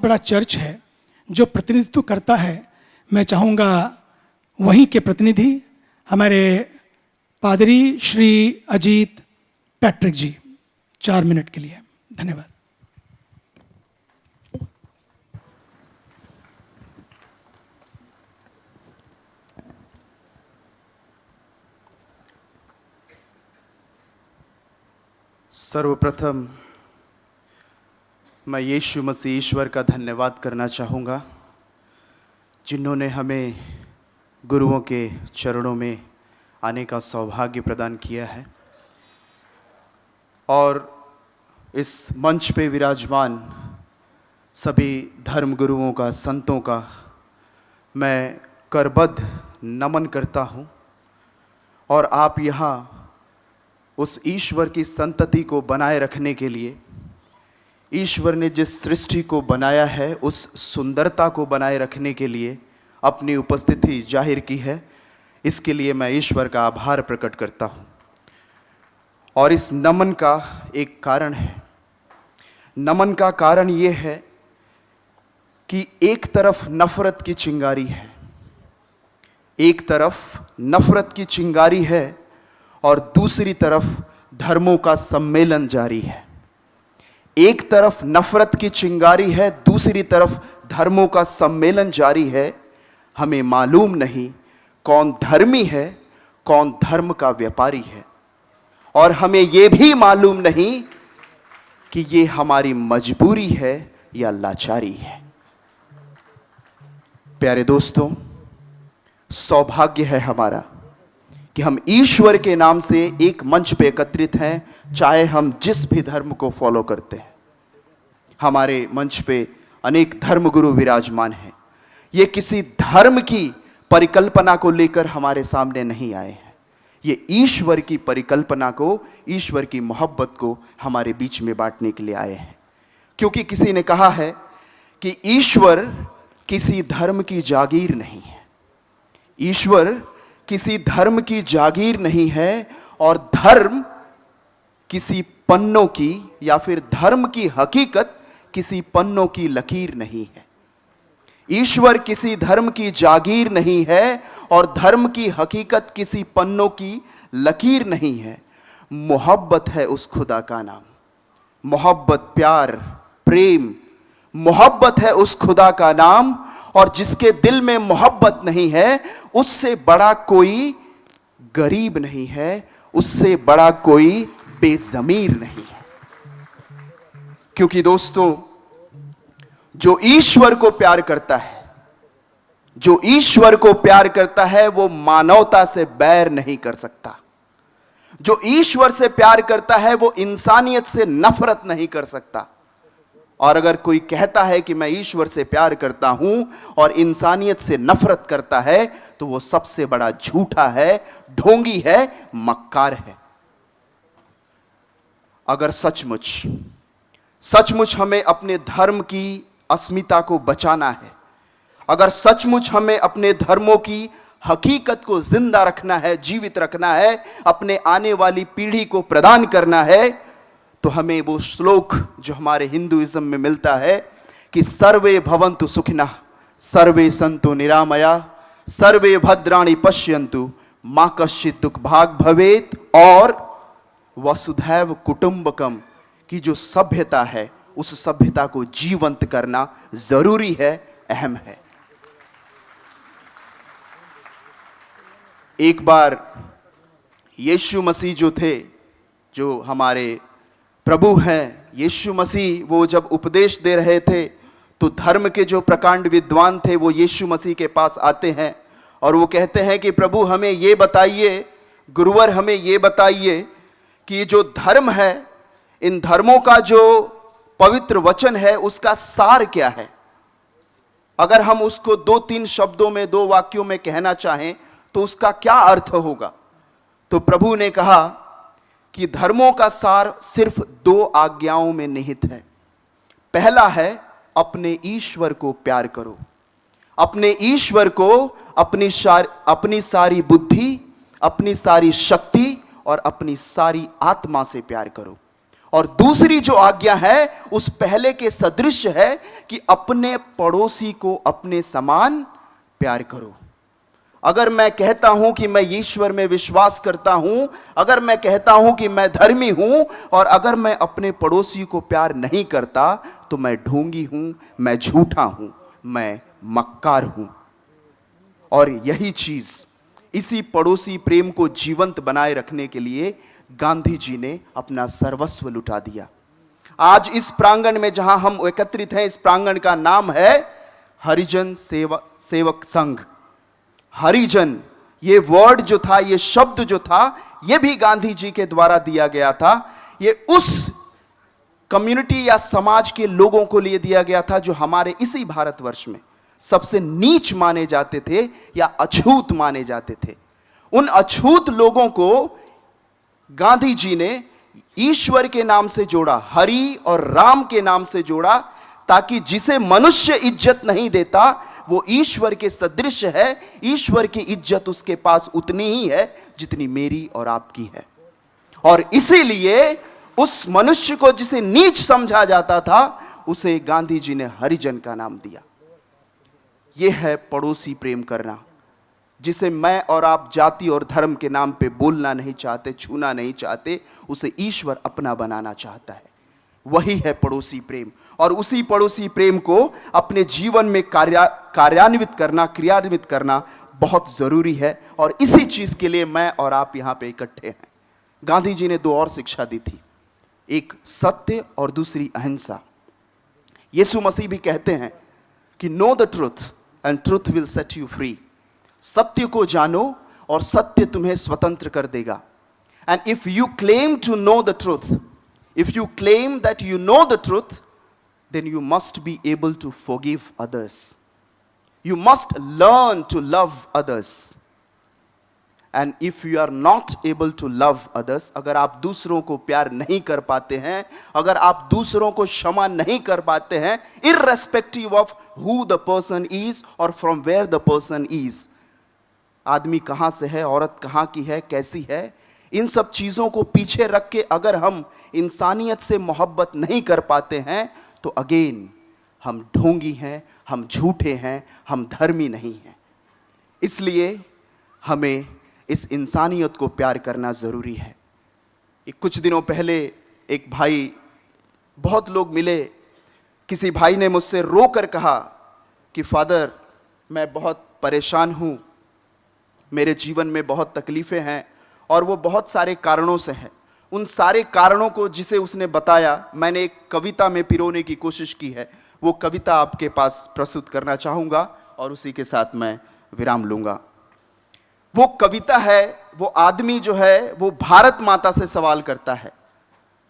बड़ा चर्च है जो प्रतिनिधित्व करता है, मैं चाहूँगा वहीं के प्रतिनिधि हमारे पादरी श्री अजीत पैट्रिक जी 4 मिनट के लिए। धन्यवाद। सर्वप्रथम मैं यीशु मसीह ईश्वर का धन्यवाद करना चाहूँगा, जिन्होंने हमें गुरुओं के चरणों में आने का सौभाग्य प्रदान किया है। और इस मंच पे विराजमान सभी धर्म गुरुओं का, संतों का मैं करबद्ध नमन करता हूँ। और आप यहाँ उस ईश्वर की संतति को बनाए रखने के लिए, ईश्वर ने जिस सृष्टि को बनाया है उस सुंदरता को बनाए रखने के लिए अपनी उपस्थिति जाहिर की है। इसके लिए मैं ईश्वर का आभार प्रकट करता हूँ। और इस नमन का एक कारण है। नमन का कारण ये है कि एक तरफ नफरत की चिंगारी है, एक तरफ नफरत की चिंगारी है और दूसरी तरफ धर्मों का सम्मेलन जारी है। एक तरफ नफरत की चिंगारी है, दूसरी तरफ धर्मों का सम्मेलन जारी है। हमें मालूम नहीं कौन धर्मी है, कौन धर्म का व्यापारी है। और हमें यह भी मालूम नहीं कि ये हमारी मजबूरी है या लाचारी है। प्यारे दोस्तों, सौभाग्य है हमारा कि हम ईश्वर के नाम से एक मंच पे एकत्रित हैं, चाहे हम जिस भी धर्म को फॉलो करते हैं। हमारे मंच पे अनेक धर्मगुरु विराजमान हैं। ये किसी धर्म की परिकल्पना को लेकर हमारे सामने नहीं आए हैं। ये ईश्वर की परिकल्पना को, ईश्वर की मोहब्बत को हमारे बीच में बांटने के लिए आए हैं। क्योंकि किसी ने कहा है कि ईश्वर किसी धर्म की जागीर नहीं है। ईश्वर किसी धर्म की जागीर नहीं है और धर्म किसी पन्नों की, या फिर धर्म की हकीकत किसी पन्नों की लकीर नहीं है। ईश्वर किसी धर्म की जागीर नहीं है और धर्म की हकीकत किसी पन्नों की लकीर नहीं है। मोहब्बत है उस खुदा का नाम। मोहब्बत, प्यार, प्रेम, मोहब्बत है उस खुदा का नाम। और जिसके दिल में मोहब्बत नहीं है, उससे बड़ा कोई गरीब नहीं है, उससे बड़ा कोई बेज़मीर नहीं है। क्योंकि दोस्तों, जो ईश्वर को प्यार करता है, जो ईश्वर को प्यार करता है, वो मानवता से बैर नहीं कर सकता। जो ईश्वर से प्यार करता है, वो इंसानियत से नफरत नहीं कर सकता। और अगर कोई कहता है कि मैं ईश्वर से प्यार करता हूं और इंसानियत से नफरत करता है, तो वो सबसे बड़ा झूठा है, ढोंगी है, मक्कार है। अगर सचमुच हमें अपने धर्म की अस्मिता को बचाना है, अगर सचमुच हमें अपने धर्मों की हकीकत को जिंदा रखना है, जीवित रखना है, अपने आने वाली पीढ़ी को प्रदान करना है, तो हमें वो श्लोक जो हमारे हिंदुइज्म में मिलता है कि सर्वे भवन्तु सुखिनः, सर्वे सन्तु निरामया, सर्वे भद्राणि पश्यन्तु, मा कश्चित् दुःख भाग् भवेत्, और वसुधैव कुटुंबकम की जो सभ्यता है, उस सभ्यता को जीवंत करना जरूरी है, अहम है। एक बार यीशु मसीह जो थे, जो हमारे प्रभु हैं, यीशु मसीह, वो जब उपदेश दे रहे थे तो धर्म के जो प्रकांड विद्वान थे वो यीशु मसीह के पास आते हैं और वो कहते हैं कि प्रभु हमें ये बताइए, गुरुवर हमें ये बताइए कि जो धर्म है, इन धर्मों का जो पवित्र वचन है, उसका सार क्या है। अगर हम उसको 2-3 शब्दों में, 2 वाक्यों में कहना चाहें तो उसका क्या अर्थ होगा। तो प्रभु ने कहा कि धर्मों का सार सिर्फ 2 आज्ञाओं में निहित है। पहला है, अपने ईश्वर को प्यार करो। अपने ईश्वर को अपनी सारी बुद्धि, अपनी सारी शक्ति और अपनी सारी आत्मा से प्यार करो। और दूसरी जो आज्ञा है उस पहले के सदृश है कि अपने पड़ोसी को अपने समान प्यार करो। अगर मैं कहता हूं कि मैं ईश्वर में विश्वास करता हूं, अगर मैं कहता हूं कि मैं धर्मी हूं, और अगर मैं अपने पड़ोसी को प्यार नहीं करता, तो मैं ढोंगी हूं, मैं झूठा हूं, मैं मक्कार हूं। और यही चीज, इसी पड़ोसी प्रेम को जीवंत बनाए रखने के लिए गांधी जी ने अपना सर्वस्व लुटा दिया। आज इस प्रांगण में जहां हम एकत्रित हैं, इस प्रांगण का नाम है हरिजन सेवक संघ। हरिजन, ये वर्ड जो था, ये शब्द जो था, ये भी गांधी जी के द्वारा दिया गया था। ये उस कम्युनिटी या समाज के लोगों को लिए दिया गया था जो हमारे इसी भारतवर्ष में सबसे नीच माने जाते थे या अछूत माने जाते थे। उन अछूत लोगों को गांधी जी ने ईश्वर के नाम से जोड़ा, हरि और राम के नाम से जोड़ा, ताकि जिसे मनुष्य इज्जत नहीं देता वो ईश्वर के सदृश है। ईश्वर की इज्जत उसके पास उतनी ही है जितनी मेरी और आपकी है। और इसीलिए उस मनुष्य को जिसे नीच समझा जाता था, उसे गांधी जी ने हरिजन का नाम दिया। यह है पड़ोसी प्रेम करना, जिसे मैं और आप जाति और धर्म के नाम पे बोलना नहीं चाहते, छूना नहीं चाहते, उसे ईश्वर अपना बनाना चाहता है। वही है पड़ोसी प्रेम। और उसी पड़ोसी प्रेम को अपने जीवन में क्रियान्वित करना बहुत जरूरी है। और इसी चीज के लिए मैं और आप यहां पे इकट्ठे हैं। गांधी जी ने दो और शिक्षा दी थी, एक सत्य और दूसरी अहिंसा। यीशु मसीह भी कहते हैं कि know the truth and truth will set you free. सत्य को जानो और सत्य तुम्हें स्वतंत्र कर देगा। And if you claim to know the truth, if you claim that you know the truth, then you must be able to forgive others. You must learn to love others. And if you are not able to love others, अगर आप दूसरों को प्यार नहीं कर पाते हैं, अगर आप दूसरों को क्षमा नहीं कर पाते हैं, irrespective of who the person is or from where the person is, आदमी कहां से है, औरत कहां की है, कैसी है, इन सब चीजों को पीछे रख के अगर हम इंसानियत से मोहब्बत नहीं कर पाते हैं, तो अगेन हम ढोंगी हैं, हम झूठे हैं, हम धर्मी नहीं हैं। इसलिए हमें इस इंसानियत को प्यार करना जरूरी है। कुछ दिनों पहले एक भाई, बहुत लोग मिले, किसी भाई ने मुझसे रोकर कहा कि फादर, मैं बहुत परेशान हूं, मेरे जीवन में बहुत तकलीफें हैं, और वो बहुत सारे कारणों से है। उन सारे कारणों को जिसे उसने बताया, मैंने एक कविता में पिरोने की कोशिश की है। वो कविता आपके पास प्रस्तुत करना चाहूंगा और उसी के साथ मैं विराम लूंगा। वो कविता है, वो आदमी जो है वो भारत माता से सवाल करता है।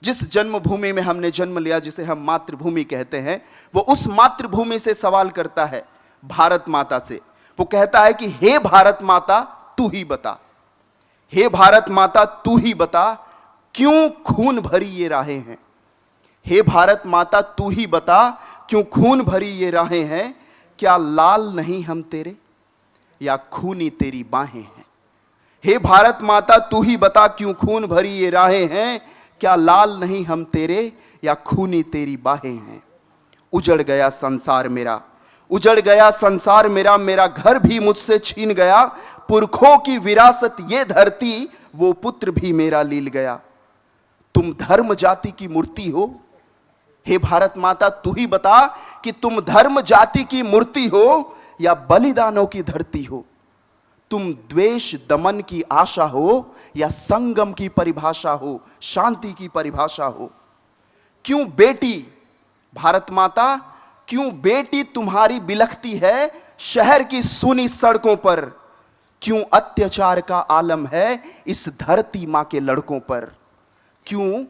जिस जन्मभूमि में हमने जन्म लिया, जिसे हम मातृभूमि कहते हैं, वो उस मातृभूमि से सवाल करता है, भारत माता से। वो कहता है कि हे भारत माता तू ही बता, हे भारत माता तू ही बता, क्यों खून भरी ये राहें हैं। हे भारत माता तू ही बता, क्यों खून भरी ये राहें हैं। क्या लाल नहीं हम तेरे, या खूनी तेरी बाहें हैं। हे भारत माता तू ही बता, क्यों खून भरी ये राहें हैं। क्या लाल नहीं हम तेरे, या खूनी तेरी बाहें हैं। उजड़ गया संसार मेरा, उजड़ गया संसार मेरा, मेरा घर भी मुझसे छीन गया। पुरखों की विरासत ये धरती, वो पुत्र भी मेरा लील गया। तुम धर्म जाति की मूर्ति हो, हे भारत माता तू ही बता कि तुम धर्म जाति की मूर्ति हो या बलिदानों की धरती हो। तुम द्वेष दमन की आशा हो या संगम की परिभाषा हो, शांति की परिभाषा हो। क्यों बेटी भारत माता, क्यों बेटी तुम्हारी बिलखती है शहर की सूनी सड़कों पर। क्यों अत्याचार का आलम है इस धरती मां के लड़कों पर। क्यों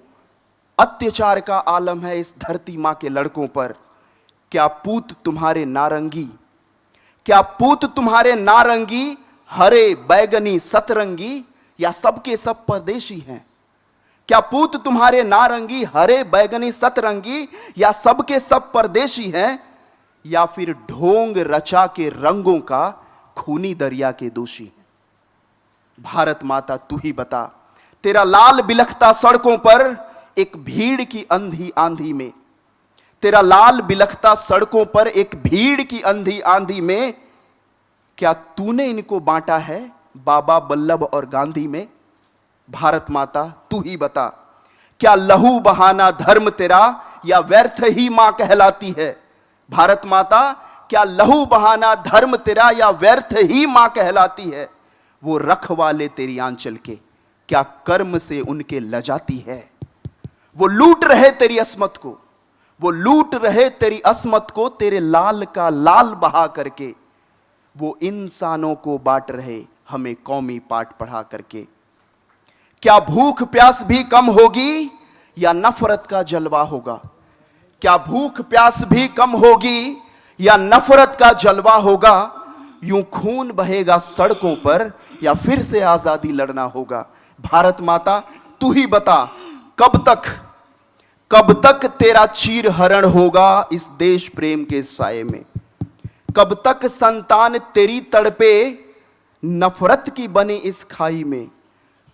अत्याचार का आलम है इस धरती मां के लड़कों पर। क्या पूत तुम्हारे नारंगी, क्या पूत तुम्हारे नारंगी, हरे बैगनी सतरंगी, या सबके सब परदेशी हैं। क्या पूत तुम्हारे नारंगी, हरे बैगनी सतरंगी, या सबके सब परदेशी हैं, या फिर ढोंग रचा के रंगों का खूनी दरिया के दोषी हैं। भारत माता तू ही बता, तेरा लाल बिलखता सड़कों पर एक भीड़ की अंधी आंधी में, तेरा लाल बिलखता सड़कों पर एक भीड़ की अंधी आंधी में, क्या तूने इनको बांटा है बाबा बल्लभ और गांधी में? भारत माता तू ही बता, क्या लहू बहाना धर्म तेरा या व्यर्थ ही मां कहलाती है? भारत माता, क्या लहू बहाना धर्म तेरा या व्यर्थ ही मां कहलाती है? वो रखवाले तेरी आंचल के, क्या कर्म से उनके लजाती है? वो लूट रहे तेरी अस्मत को, वो लूट रहे तेरी अस्मत को, तेरे लाल का लाल बहा करके। वो इंसानों को बांट रहे हमें कौमी पाठ पढ़ा करके। क्या भूख प्यास भी कम होगी या नफरत का जलवा होगा? क्या भूख प्यास भी कम होगी या नफरत का जलवा होगा? यूं खून बहेगा सड़कों पर या फिर से आजादी लड़ना होगा? भारत माता तू ही बता, कब तक तेरा चीर हरण होगा इस देश प्रेम के साये में? कब तक संतान तेरी तड़पे नफरत की बने इस खाई में?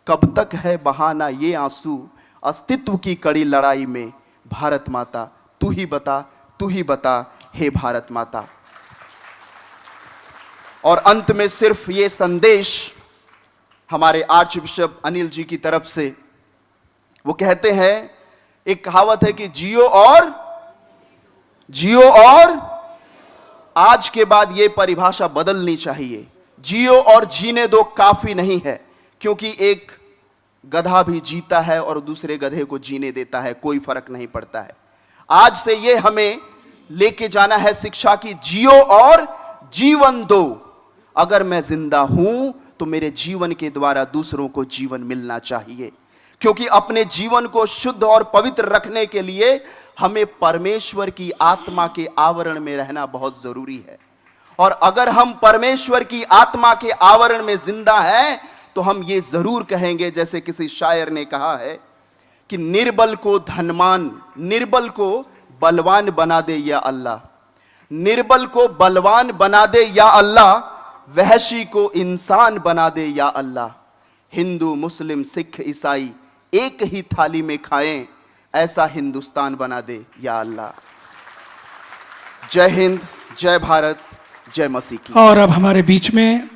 कब तक है बहाना ये आंसू अस्तित्व की कड़ी लड़ाई में? भारत माता तू ही बता, हे भारत माता। और अंत में सिर्फ ये संदेश हमारे आर्च बिशप अनिल जी की तरफ से, वो कहते हैं, एक कहावत है कि जियो और आज के बाद ये परिभाषा बदलनी चाहिए। जियो और जीने दो काफी नहीं है, क्योंकि एक गधा भी जीता है और दूसरे गधे को जीने देता है, कोई फर्क नहीं पड़ता है। आज से ये हमें लेके जाना है शिक्षा की, जियो और जीवन दो। अगर मैं जिंदा हूं तो मेरे जीवन के द्वारा दूसरों को जीवन मिलना चाहिए, क्योंकि अपने जीवन को शुद्ध और पवित्र रखने के लिए हमें परमेश्वर की आत्मा के आवरण में रहना बहुत जरूरी है। और अगर हम परमेश्वर की आत्मा के आवरण में जिंदा हैं तो हम ये जरूर कहेंगे, जैसे किसी शायर ने कहा है कि निर्बल को धनवान, निर्बल को बलवान बना दे या अल्लाह, निर्बल को बलवान बना दे या अल्लाह, वहशी को इंसान बना दे या अल्लाह। हिंदू मुस्लिम सिख ईसाई एक ही थाली में खाएं, ऐसा हिंदुस्तान बना दे या अल्लाह। जय हिंद, जय भारत, जय मसीह की। और अब हमारे बीच में